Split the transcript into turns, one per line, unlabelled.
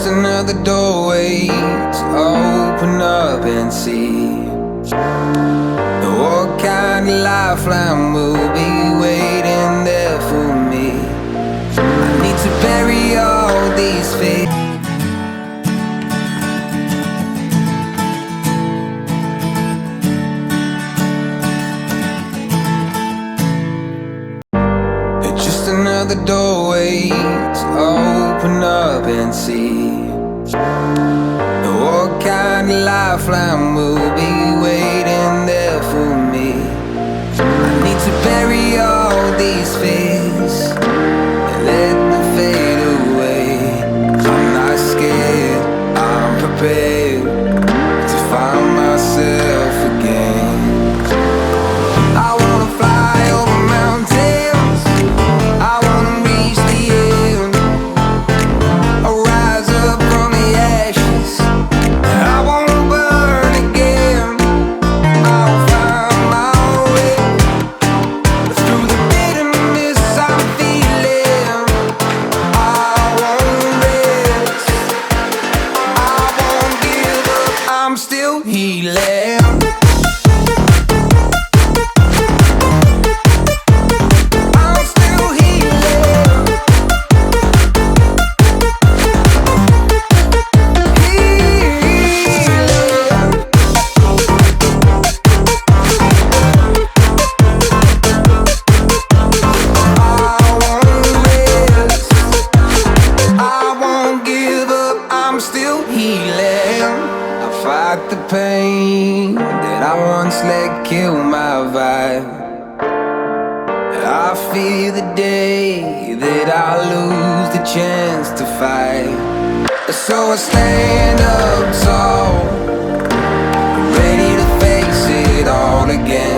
another doorway to open up and see what kind of lifeline will be waiting there for me. I need to bury all these fears. Just another doorway to open up and see what kind of lifeline will be waiting there for me. I need to bury all these fears and let them fade away. I'm not scared, I'm prepared to find myself again. I wanna fly over mountains, I wanna reach the end. I'll rise up from the ashes, I wanna burn again. I'll find my way through the bitterness I'm feeling. I won't rest, I won't give up, I'm still healing. I'm still healing. I won't give up, I'm still healing. I fight the pain that I once let kill my vibe. I fear the day that I lose the chance to fight. So I stand up tall, ready to face it all again.